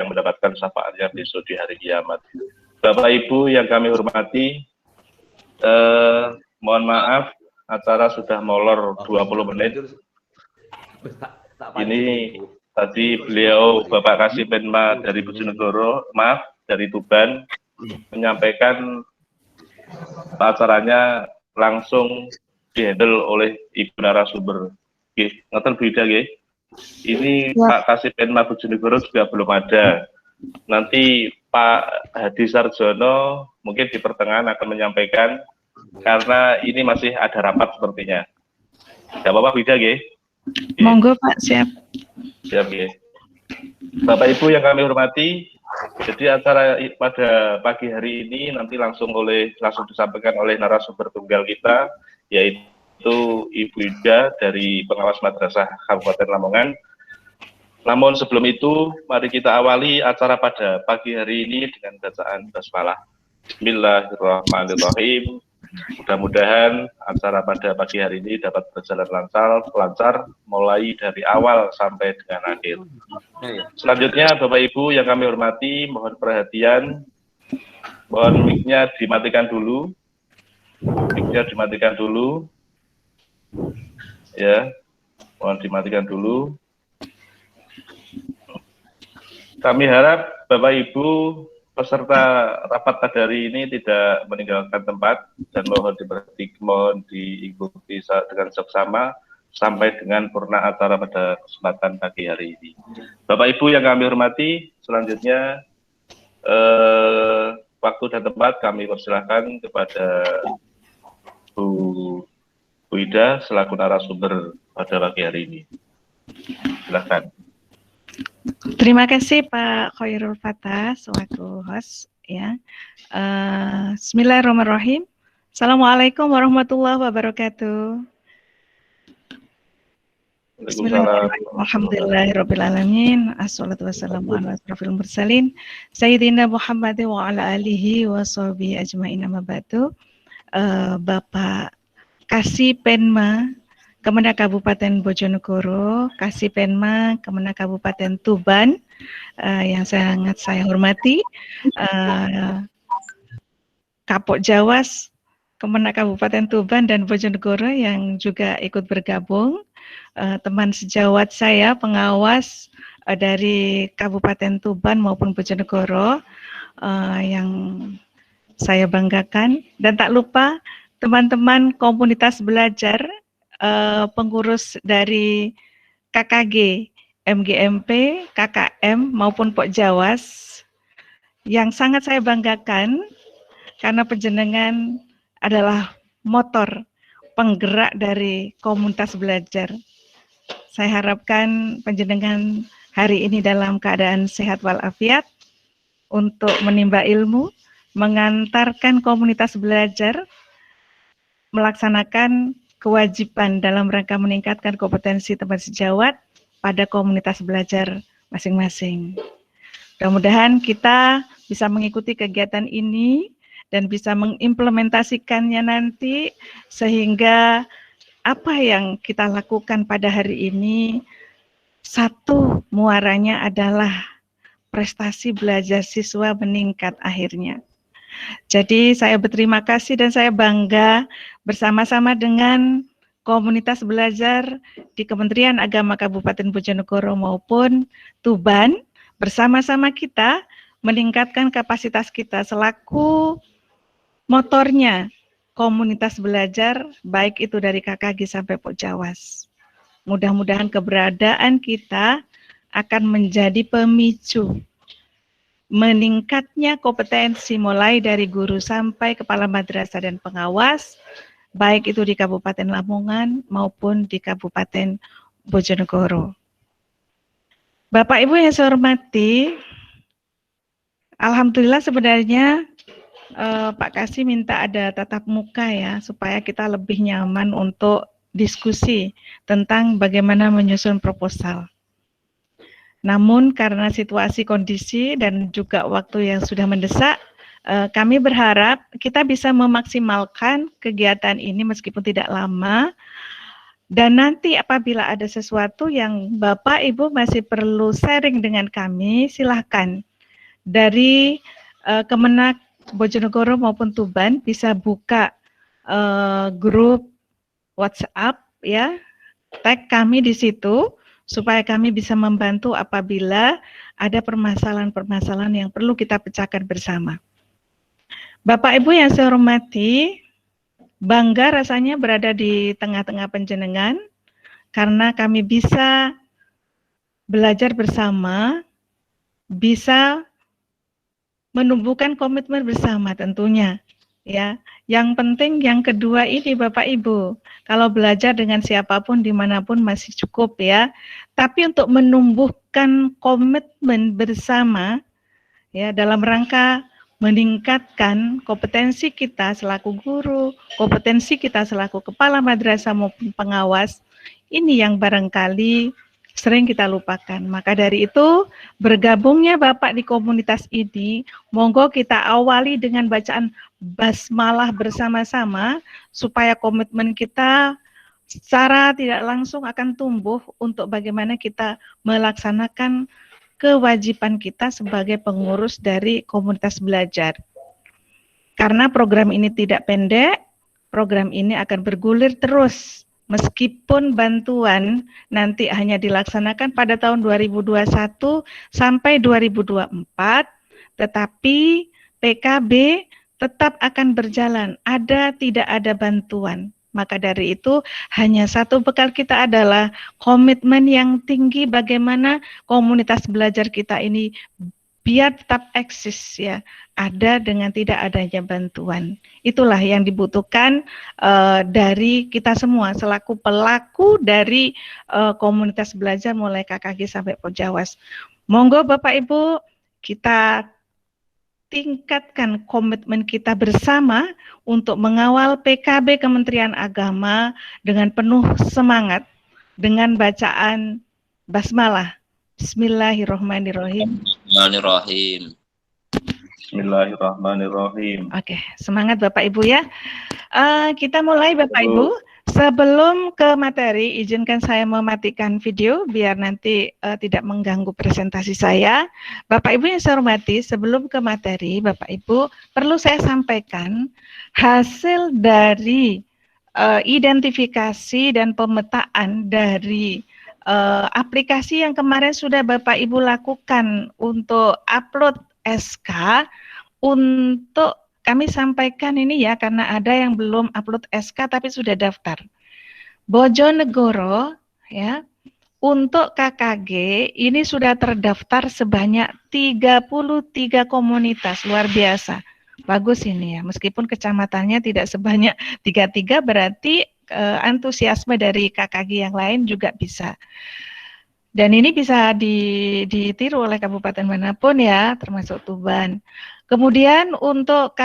yang mendapatkan syafaatnya besok di hari kiamat. Bapak Ibu yang kami hormati, mohon maaf acara sudah molor 20 menit. Ini tadi beliau Bapak Kasih Penma dari Bojonegoro, maaf dari Tuban, menyampaikan acaranya langsung dihandle oleh Ibu narasumber. Ngoten Bu Ida nggih. Ini ya. Pak Kasih Penma Bojonegoro juga belum ada. Nanti Pak Hadi Sarjono mungkin di pertengahan akan menyampaikan karena ini masih ada rapat sepertinya. Tidak apa-apa Bu Ida nggih. Monggo Pak, siap. Siap nggih. Bapak Ibu yang kami hormati, jadi acara pada pagi hari ini nanti langsung disampaikan oleh narasumber tunggal kita, yaitu Ibu Ida dari Pengawas Madrasah Kabupaten Lamongan. Namun sebelum itu, mari kita awali acara pada pagi hari ini dengan bacaan basmalah. Bismillahirrahmanirrahim. Mudah-mudahan acara pada pagi hari ini dapat berjalan lancar, mulai dari awal sampai dengan akhir. Selanjutnya, Bapak Ibu yang kami hormati, mohon perhatian, mohon mic-nya dimatikan dulu. Mic-nya dimatikan dulu. Ya, mohon dimatikan dulu. Kami harap Bapak Ibu peserta rapat pada hari ini tidak meninggalkan tempat dan mohon diikuti dengan seksama sampai dengan purna acara pada kesempatan pagi hari ini. Bapak Ibu yang kami hormati, selanjutnya waktu dan tempat kami persilahkan kepada Bu Ida selaku narasumber pada pagi hari ini. Silakan. Terima kasih Pak Khairul Fatah selaku host ya. Bismillahirrahmanirrahim. Assalamualaikum warahmatullahi wabarakatuh. Bismillahirrahmanirrahim. Alhamdulillahirrabbilalamin. Assalatu wassalamu ala asrofil mursalin Sayyidina Muhammad wa ala alihi wa sahbihi ajma'in amma ba'du. Bapak Kasih Penma Kemenag Kabupaten Bojonegoro, Kasih Penma Kemenag Kabupaten Tuban, yang sangat saya hormati, Kapok Jawas Kemenag Kabupaten Tuban dan Bojonegoro yang juga ikut bergabung, teman sejawat saya pengawas dari Kabupaten Tuban maupun Bojonegoro yang saya banggakan, dan tak lupa teman-teman komunitas belajar pengurus dari KKG, MGMP, KKM maupun Pok Jawas yang sangat saya banggakan karena penjenengan adalah motor penggerak dari komunitas belajar. Saya harapkan penjenengan hari ini dalam keadaan sehat walafiat untuk menimba ilmu, mengantarkan komunitas belajar melaksanakan kewajiban dalam rangka meningkatkan kompetensi teman sejawat pada komunitas belajar masing-masing. Mudah-mudahan kita bisa mengikuti kegiatan ini dan bisa mengimplementasikannya nanti sehingga apa yang kita lakukan pada hari ini, satu muaranya adalah prestasi belajar siswa meningkat akhirnya. Jadi saya berterima kasih dan saya bangga bersama-sama dengan komunitas belajar di Kementerian Agama Kabupaten Bojonegoro maupun Tuban, bersama-sama kita meningkatkan kapasitas kita selaku motornya komunitas belajar, baik itu dari KKG sampai Pok Jawas. Mudah-mudahan keberadaan kita akan menjadi pemicu meningkatnya kompetensi mulai dari guru sampai kepala madrasah dan pengawas, baik itu di Kabupaten Lamongan maupun di Kabupaten Bojonegoro. Bapak Ibu yang saya hormati, alhamdulillah sebenarnya Pak Kasih minta ada tatap muka ya, supaya kita lebih nyaman untuk diskusi tentang bagaimana menyusun proposal. Namun karena situasi kondisi dan juga waktu yang sudah mendesak, kami berharap kita bisa memaksimalkan kegiatan ini meskipun tidak lama, Dan nanti apabila ada sesuatu yang Bapak Ibu masih perlu sharing dengan kami, silahkan dari Kemenak Bojonegoro maupun Tuban bisa buka grup WhatsApp ya, tag kami di situ supaya kami bisa membantu apabila ada permasalahan-permasalahan yang perlu kita pecahkan bersama. Bapak Ibu yang saya hormati, bangga rasanya berada di tengah-tengah panjenengan karena kami bisa belajar bersama, bisa menumbuhkan komitmen bersama tentunya. Ya, yang penting yang kedua ini Bapak Ibu, kalau belajar dengan siapapun dimanapun masih cukup ya. Tapi untuk menumbuhkan komitmen bersama ya dalam rangka meningkatkan kompetensi kita selaku guru, kompetensi kita selaku kepala madrasah maupun pengawas, ini yang barangkali sering kita lupakan. Maka dari itu, bergabungnya Bapak di komunitas ini, monggo kita awali dengan bacaan basmalah bersama-sama, supaya komitmen kita secara tidak langsung akan tumbuh untuk bagaimana kita melaksanakan kewajiban kita sebagai pengurus dari komunitas belajar. Karena program ini tidak pendek, program ini akan bergulir terus. Meskipun bantuan nanti hanya dilaksanakan pada tahun 2021 sampai 2024, tetapi PKB tetap akan berjalan, ada tidak ada bantuan. Maka dari itu hanya satu bekal kita adalah komitmen yang tinggi bagaimana komunitas belajar kita ini biar tetap eksis ya, ada dengan tidak adanya bantuan. Itulah yang dibutuhkan dari kita semua selaku pelaku dari komunitas belajar mulai KKG sampai Pojawas. Monggo Bapak Ibu kita tingkatkan komitmen kita bersama untuk mengawal PKB Kementerian Agama dengan penuh semangat dengan bacaan basmalah. Bismillahirrahmanirrahim. Bismillahirrahmanirrahim. Bismillahirrahmanirrahim. Oke, semangat Bapak Ibu ya. Kita mulai Bapak Ibu. Sebelum ke materi, izinkan saya mematikan video biar nanti tidak mengganggu presentasi saya. Bapak Ibu yang saya hormati, sebelum ke materi, Bapak Ibu, perlu saya sampaikan hasil dari identifikasi dan pemetaan dari aplikasi yang kemarin sudah Bapak Ibu lakukan untuk upload SK. Untuk kami sampaikan ini ya, karena ada yang belum upload SK tapi sudah daftar. Bojonegoro ya, untuk KKG ini sudah terdaftar sebanyak 33 komunitas, luar biasa. Bagus ini ya, meskipun kecamatannya tidak sebanyak 33, berarti antusiasme dari KKG yang lain juga bisa. Dan ini bisa ditiru oleh kabupaten manapun ya, termasuk Tuban. Kemudian untuk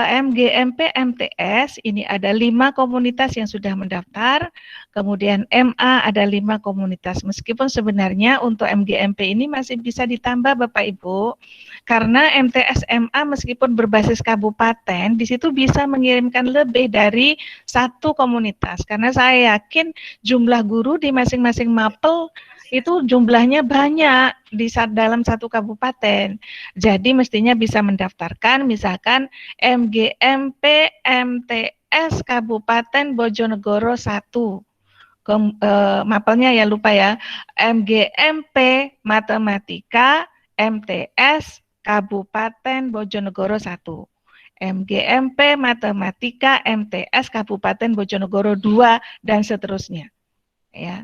MGMP MTS ini ada 5 komunitas yang sudah mendaftar. Kemudian MA ada 5 komunitas. Meskipun sebenarnya untuk MGMP ini masih bisa ditambah Bapak Ibu, karena MTS MA meskipun berbasis kabupaten, di situ bisa mengirimkan lebih dari 1 komunitas. Karena saya yakin jumlah guru di masing-masing mapel itu jumlahnya banyak di dalam 1 kabupaten. Jadi mestinya bisa mendaftarkan misalkan MGMP MTS Kabupaten Bojonegoro 1. Mapelnya ya lupa ya. MGMP Matematika MTS Kabupaten Bojonegoro 1. MGMP Matematika MTS Kabupaten Bojonegoro 2 dan seterusnya. Ya.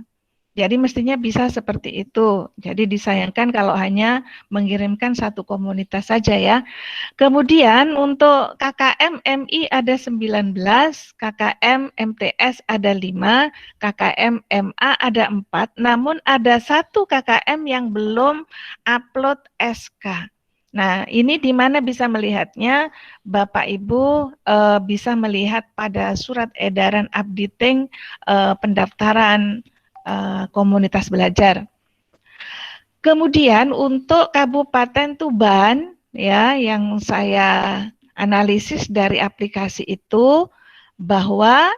Jadi mestinya bisa seperti itu. Jadi disayangkan kalau hanya mengirimkan 1 komunitas saja ya. Kemudian untuk KKM MI ada 19, KKM MTS ada 5, KKM MA ada 4, namun ada 1 KKM yang belum upload SK. Nah, ini di mana bisa melihatnya? Bapak Ibu bisa melihat pada surat edaran updating pendaftaran komunitas belajar. Kemudian untuk Kabupaten Tuban ya, yang saya analisis dari aplikasi itu bahwa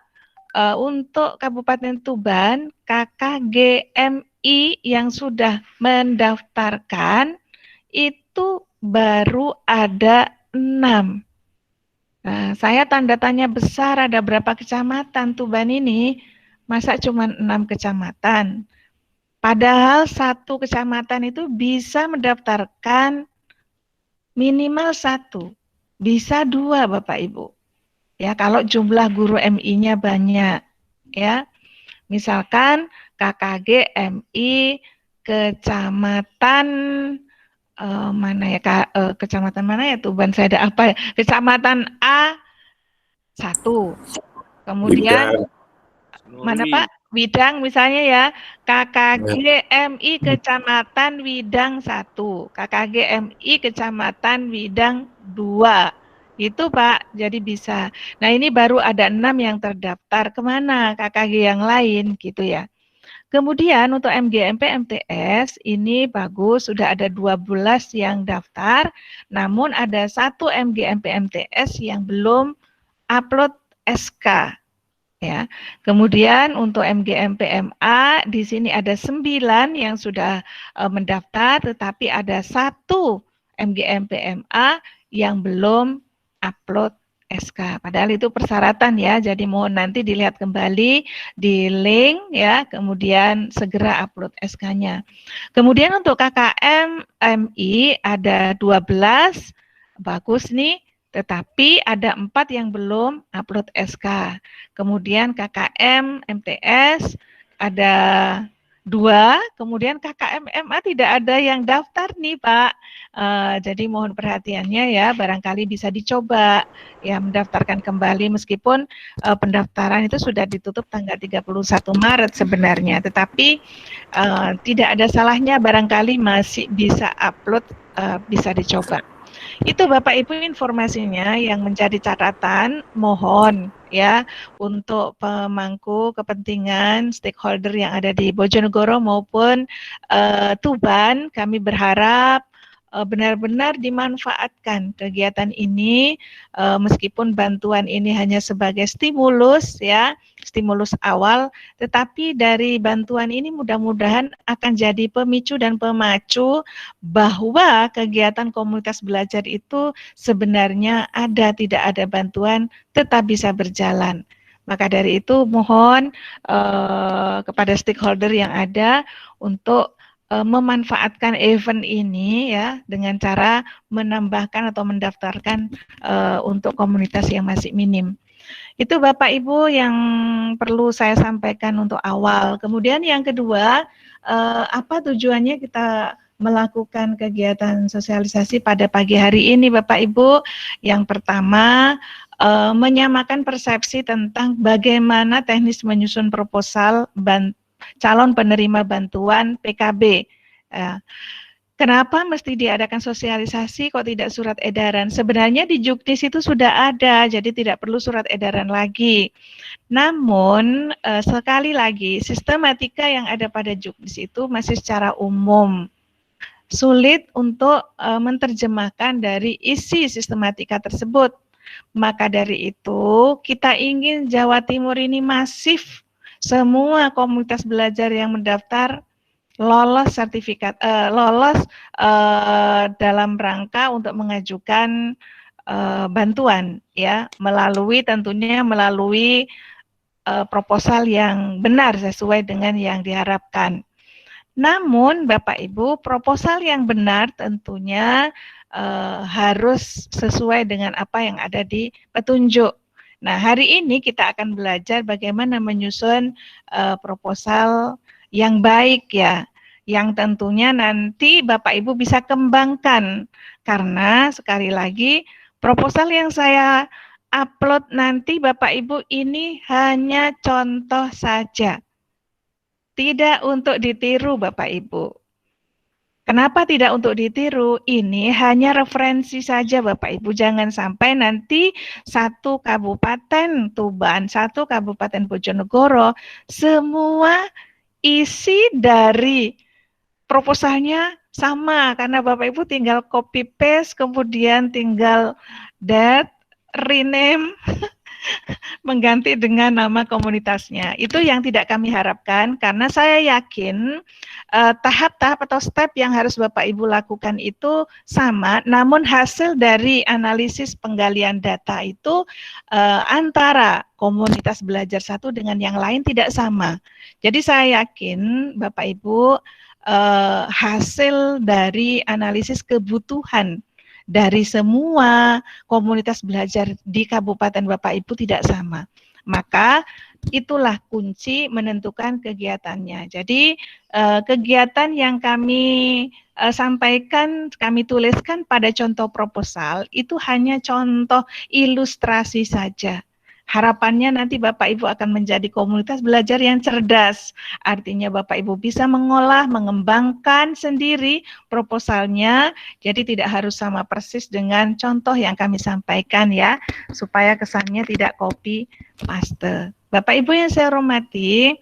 untuk Kabupaten Tuban, KKGMI yang sudah mendaftarkan itu baru ada 6. Nah, saya tanda tanya besar, ada berapa kecamatan Tuban ini? Masa cuma 6 kecamatan? Padahal satu kecamatan itu bisa mendaftarkan minimal 1, bisa 2 Bapak Ibu. Ya, kalau jumlah guru MI-nya banyak, ya. Misalkan KKG MI kecamatan mana ya, kecamatan mana ya Tuban, saya ada apa ya? Kecamatan A 1. Kemudian mana Pak? Widang misalnya ya, KKG MI Kecamatan Widang 1, KKG MI Kecamatan Widang 2. Itu Pak, jadi bisa. Nah ini baru ada 6 yang terdaftar, kemana KKG yang lain gitu ya. Kemudian untuk MGMP MTS ini bagus, sudah ada 12 yang daftar, namun ada 1 MGMP MTS yang belum upload SK. Ya. Kemudian untuk MGMP MA di sini ada 9 yang sudah mendaftar, tetapi ada 1 MGMP MA yang belum upload SK. Padahal itu persyaratan ya, jadi mohon nanti dilihat kembali di link ya, kemudian segera upload SK-nya. Kemudian untuk KKM MI ada 12, bagus nih, tetapi ada 4 yang belum upload SK. Kemudian KKM MTS ada 2, kemudian KKM MA tidak ada yang daftar nih Pak. Jadi mohon perhatiannya ya, barangkali bisa dicoba ya mendaftarkan kembali meskipun pendaftaran itu sudah ditutup tanggal 31 Maret sebenarnya, tetapi tidak ada salahnya barangkali masih bisa upload, bisa dicoba. Itu Bapak Ibu informasinya yang menjadi catatan, mohon ya untuk pemangku kepentingan stakeholder yang ada di Bojonegoro maupun Tuban, kami berharap benar-benar dimanfaatkan kegiatan ini, meskipun bantuan ini hanya sebagai stimulus ya, stimulus awal, tetapi dari bantuan ini mudah-mudahan akan jadi pemicu dan pemacu bahwa kegiatan komunitas belajar itu sebenarnya ada, tidak ada bantuan tetap bisa berjalan. Maka dari itu mohon kepada stakeholder yang ada untuk memanfaatkan event ini ya dengan cara menambahkan atau mendaftarkan untuk komunitas yang masih minim. Itu Bapak Ibu yang perlu saya sampaikan untuk awal. Kemudian yang kedua, apa tujuannya kita melakukan kegiatan sosialisasi pada pagi hari ini Bapak Ibu? Yang pertama, menyamakan persepsi tentang bagaimana teknis menyusun proposal calon penerima bantuan PKB. Kenapa mesti diadakan sosialisasi kok tidak surat edaran? Sebenarnya di Juknis itu sudah ada, jadi tidak perlu surat edaran lagi. Namun sekali lagi sistematika yang ada pada Juknis itu masih secara umum. Sulit untuk menerjemahkan dari isi sistematika tersebut. Maka dari itu kita ingin Jawa Timur ini masif, semua komunitas belajar yang mendaftar lolos sertifikat, lolos dalam rangka untuk mengajukan bantuan ya, tentunya melalui proposal yang benar sesuai dengan yang diharapkan. Namun Bapak Ibu, proposal yang benar tentunya harus sesuai dengan apa yang ada di petunjuk. Nah, hari ini kita akan belajar bagaimana menyusun proposal yang baik ya, yang tentunya nanti Bapak Ibu bisa kembangkan, karena sekali lagi proposal yang saya upload nanti Bapak Ibu ini hanya contoh saja, tidak untuk ditiru Bapak Ibu. Kenapa tidak untuk ditiru? Ini hanya referensi saja Bapak Ibu, jangan sampai nanti satu kabupaten Tuban, satu kabupaten Bojonegoro, semua isi dari proposalnya sama, karena Bapak Ibu tinggal copy paste, kemudian tinggal rename, mengganti dengan nama komunitasnya. Itu yang tidak kami harapkan karena saya yakin tahap-tahap atau step yang harus Bapak Ibu lakukan itu sama, namun hasil dari analisis penggalian data itu antara komunitas belajar satu dengan yang lain tidak sama. Jadi saya yakin Bapak Ibu hasil dari analisis kebutuhan dari semua komunitas belajar di Kabupaten Bapak Ibu tidak sama. Maka itulah kunci menentukan kegiatannya. Jadi kegiatan yang kami sampaikan, kami tuliskan pada contoh proposal itu hanya contoh ilustrasi saja. Harapannya nanti Bapak Ibu akan menjadi komunitas belajar yang cerdas. Artinya Bapak Ibu bisa mengolah, mengembangkan sendiri proposalnya. Jadi tidak harus sama persis dengan contoh yang kami sampaikan ya. Supaya kesannya tidak copy paste. Bapak Ibu yang saya hormati,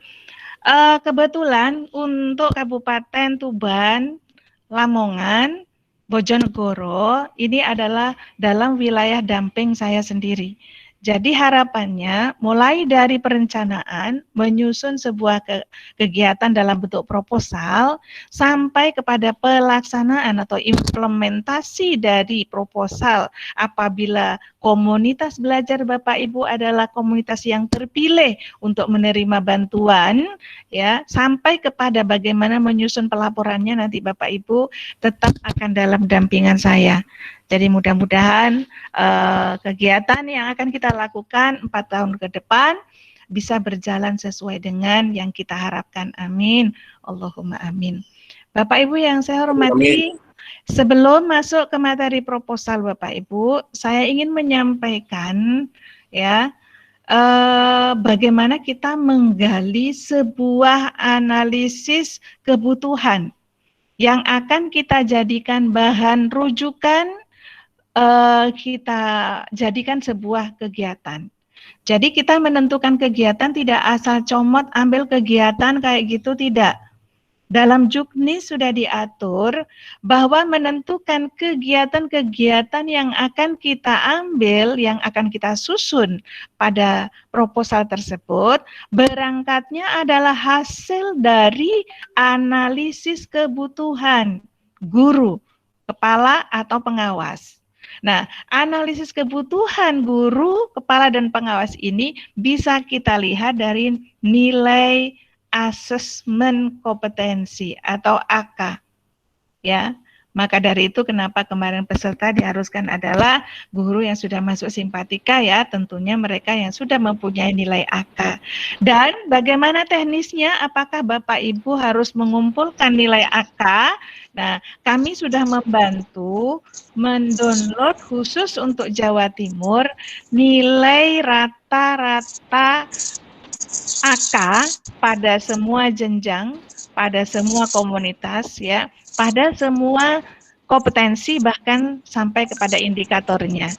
kebetulan untuk Kabupaten Tuban, Lamongan, Bojonegoro, ini adalah dalam wilayah damping saya sendiri. Jadi harapannya mulai dari perencanaan, menyusun sebuah kegiatan dalam bentuk proposal, sampai kepada pelaksanaan atau implementasi dari proposal apabila komunitas belajar Bapak Ibu adalah komunitas yang terpilih untuk menerima bantuan, ya, sampai kepada bagaimana menyusun pelaporannya nanti Bapak Ibu tetap akan dalam dampingan saya. Jadi mudah-mudahan kegiatan yang akan kita lakukan 4 tahun ke depan bisa berjalan sesuai dengan yang kita harapkan. Amin. Allahumma amin. Bapak Ibu yang saya hormati, sebelum masuk ke materi proposal Bapak Ibu, saya ingin menyampaikan ya bagaimana kita menggali sebuah analisis kebutuhan yang akan kita jadikan bahan rujukan, kita jadikan sebuah kegiatan. Jadi kita menentukan kegiatan tidak asal comot ambil kegiatan kayak gitu, tidak. Dalam Juknis sudah diatur bahwa menentukan kegiatan-kegiatan yang akan kita ambil, yang akan kita susun pada proposal tersebut, berangkatnya adalah hasil dari analisis kebutuhan guru, kepala atau pengawas. Nah, analisis kebutuhan guru, kepala, dan pengawas ini bisa kita lihat dari nilai asesmen kompetensi atau AK. Ya, maka dari itu kenapa kemarin peserta diharuskan adalah guru yang sudah masuk simpatika ya, tentunya mereka yang sudah mempunyai nilai AK. Dan bagaimana teknisnya? Apakah Bapak Ibu harus mengumpulkan nilai AK? Nah, kami sudah membantu mendownload khusus untuk Jawa Timur nilai rata-rata AK pada semua jenjang, pada semua komunitas ya, pada semua kompetensi bahkan sampai kepada indikatornya.